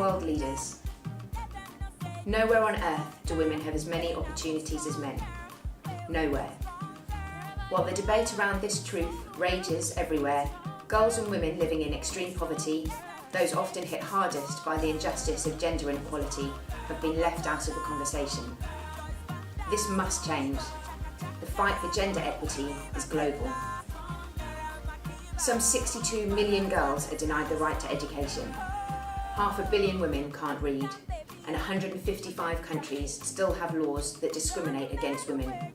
world leaders. Nowhere on earth do women have as many opportunities as men. Nowhere. While the debate around this truth rages everywhere, girls and women living in extreme poverty, those often hit hardest by the injustice of gender inequality, have been left out of the conversation. This must change. The fight for gender equity is global. Some 62 million girls are denied the right to education. 500 million women can't read, and 155 countries still have laws that discriminate against women.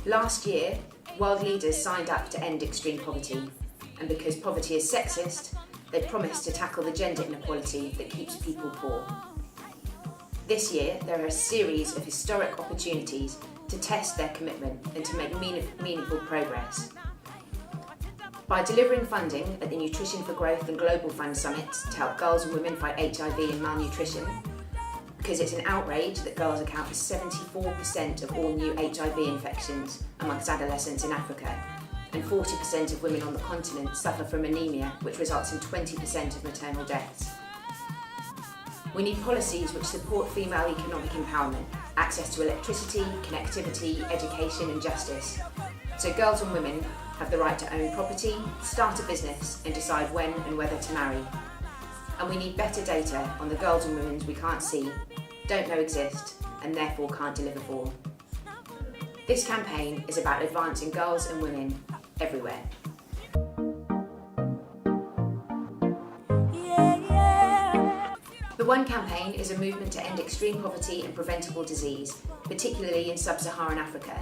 Last year, world leaders signed up to end extreme poverty, and because poverty is sexist, they promised to tackle the gender inequality that keeps people poor. This year, there are a series of historic opportunities to test their commitment and to make meaningful progress. By delivering funding at the Nutrition for Growth and Global Fund Summits to help girls and women fight HIV and malnutrition, because it's an outrage that girls account for 74% of all new HIV infections amongst adolescents in Africa, and 40% of women on the continent suffer from anemia, which results in 20% of maternal deaths. We need policies which support female economic empowerment, access to electricity, connectivity, education and justice, so girls and women have the right to own property, start a business and decide when and whether to marry. And we need better data on the girls and women we can't see, don't know exist and therefore can't deliver for. This campaign is about advancing girls and women everywhere. The One campaign is a movement to end extreme poverty and preventable disease, particularly in sub-Saharan Africa.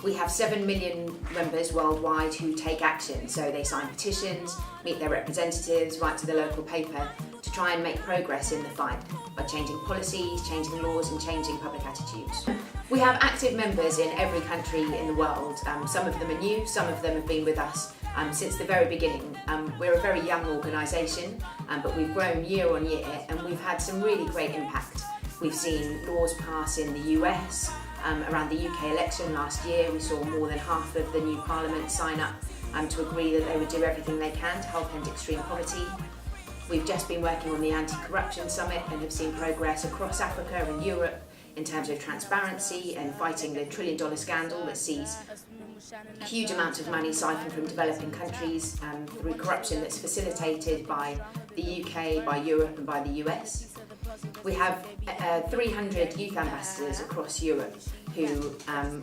We have 7 million members worldwide who take action, so they sign petitions, meet their representatives, write to the local paper to try and make progress in the fight by changing policies, changing laws and changing public attitudes. We have active members in every country in the world. Some of them are new, some of them have been with us since the very beginning. We're a very young organisation, but we've grown year on year and we've had some really great impact. We've seen laws pass in the US. Around the UK election last year, we saw more than half of the new parliament sign up to agree that they would do everything they can to help end extreme poverty. We've just been working on the anti-corruption summit and have seen progress across Africa and Europe in terms of transparency and fighting the $1 trillion scandal that sees a huge amount of money siphoned from developing countries through corruption that's facilitated by the UK, by Europe and by the US. We have 300 youth ambassadors across Europe who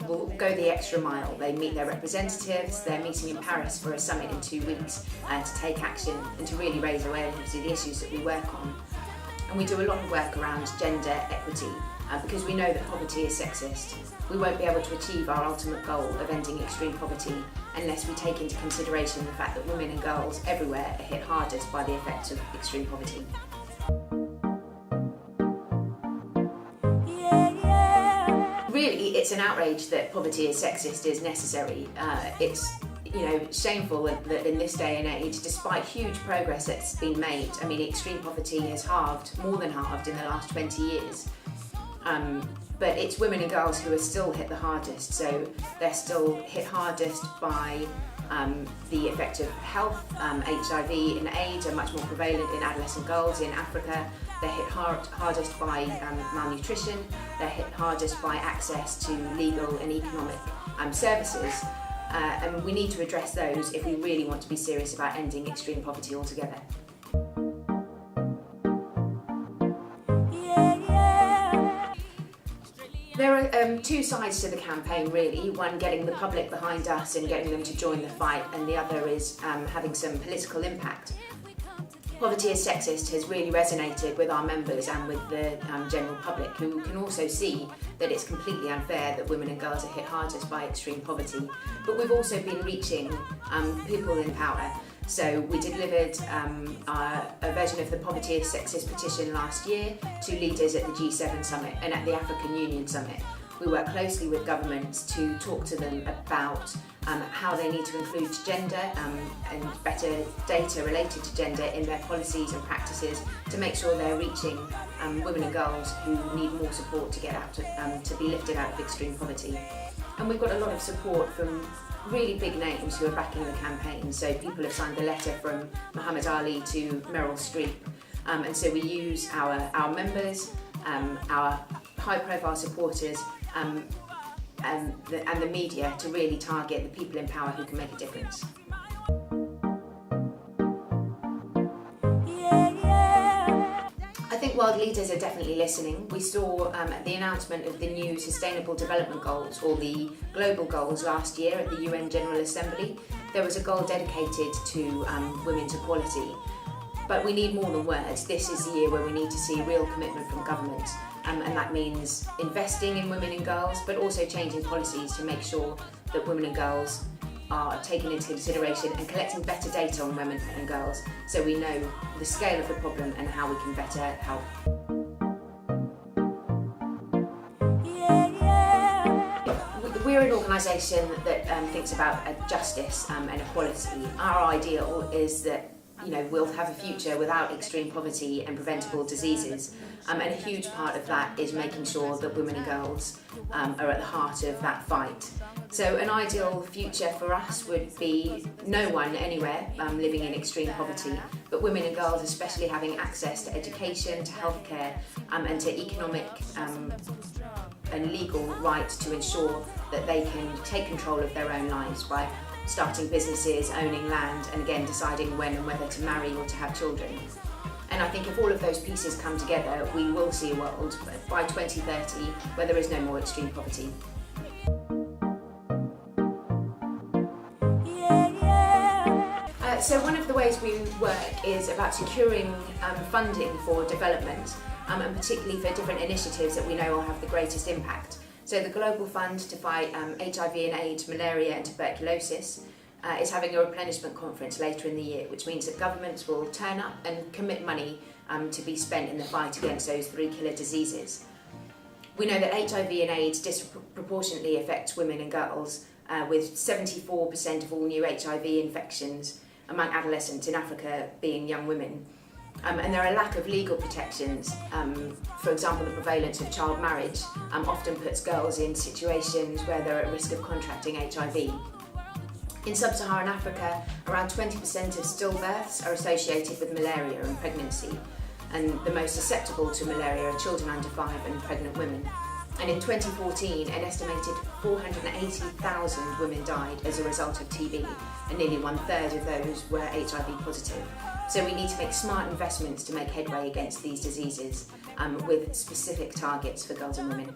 will go the extra mile. They meet their representatives, they're meeting in Paris for a summit in 2 weeks to take action and to really raise awareness of the issues that we work on. And we do a lot of work around gender equity because we know that poverty is sexist. We won't be able to achieve our ultimate goal of ending extreme poverty unless we take into consideration the fact that women and girls everywhere are hit hardest by the effects of extreme poverty. Really, it's an outrage that poverty is sexist is necessary. It's shameful that in this day and age, despite huge progress that's been made, I mean, extreme poverty has halved, more than halved in the last 20 years. But it's women and girls who are still hit the hardest, so they're still hit hardest by the effect of health. HIV and AIDS are much more prevalent in adolescent girls in Africa. They're hit hardest by malnutrition. They're hit hardest by access to legal and economic services. And we need to address those if we really want to be serious about ending extreme poverty altogether. There are two sides to the campaign really, one getting the public behind us and getting them to join the fight, and the other is having some political impact. Poverty is Sexist has really resonated with our members and with the general public, who can also see that it's completely unfair that women and girls are hit hardest by extreme poverty. But we've also been reaching people in power. So we delivered a version of the Poverty is Sexist petition last year to leaders at the G7 summit and at the African Union summit. We work closely with governments to talk to them about how they need to include gender and better data related to gender in their policies and practices to make sure they're reaching women and girls who need more support to get out to be lifted out of extreme poverty. And we've got a lot of support from really big names who are backing the campaign. So people have signed the letter from Muhammad Ali to Meryl Streep. And so we use our members, our high-profile supporters, and the media to really target the people in power who can make a difference. I think world leaders are definitely listening. We saw the announcement of the new Sustainable Development Goals, or the Global Goals, last year at the UN General Assembly. There was a goal dedicated to women's equality. But we need more than words. This is the year where we need to see real commitment from government, and that means investing in women and girls, but also changing policies to make sure that women and girls are taken into consideration, and collecting better data on women and girls so we know the scale of the problem and how we can better help. We're an organisation that thinks about justice and equality. Our ideal is that we'll have a future without extreme poverty and preventable diseases, and a huge part of that is making sure that women and girls are at the heart of that fight. So an ideal future for us would be no one anywhere living in extreme poverty, but women and girls especially having access to education, to healthcare, and to economic and legal right to ensure that they can take control of their own lives by starting businesses, owning land, and again deciding when and whether to marry or to have children. And I think if all of those pieces come together, we will see a world by 2030 where there is no more extreme poverty. So one of the ways we work is about securing funding for development, and particularly for different initiatives that we know will have the greatest impact. So the Global Fund to fight HIV and AIDS, malaria and tuberculosis is having a replenishment conference later in the year, which means that governments will turn up and commit money to be spent in the fight against those three killer diseases. We know that HIV and AIDS disproportionately affects women and girls, with 74% of all new HIV infections among adolescents in Africa being young women. And there are a lack of legal protections. For example, the prevalence of child marriage often puts girls in situations where they're at risk of contracting HIV. In sub-Saharan Africa, around 20% of stillbirths are associated with malaria and pregnancy, and the most susceptible to malaria are children under 5 and pregnant women. And in 2014, an estimated 480,000 women died as a result of TB, and nearly 1/3 of those were HIV positive. So we need to make smart investments to make headway against these diseases, with specific targets for girls and women.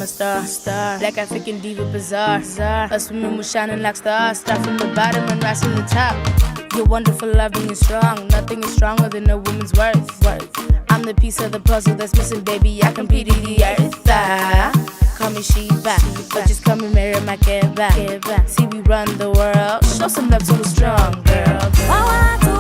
a star. Black African diva bizarre. Us women, we're shining like stars. Start from the bottom and rise from the top. You're wonderful, loving and strong. Nothing is stronger than a woman's worth. I'm the piece of the puzzle that's missing, baby. I completed the earth. Call me Sheba, but just come and marry my Keba. See, we run the world. Show some love to a strong girl.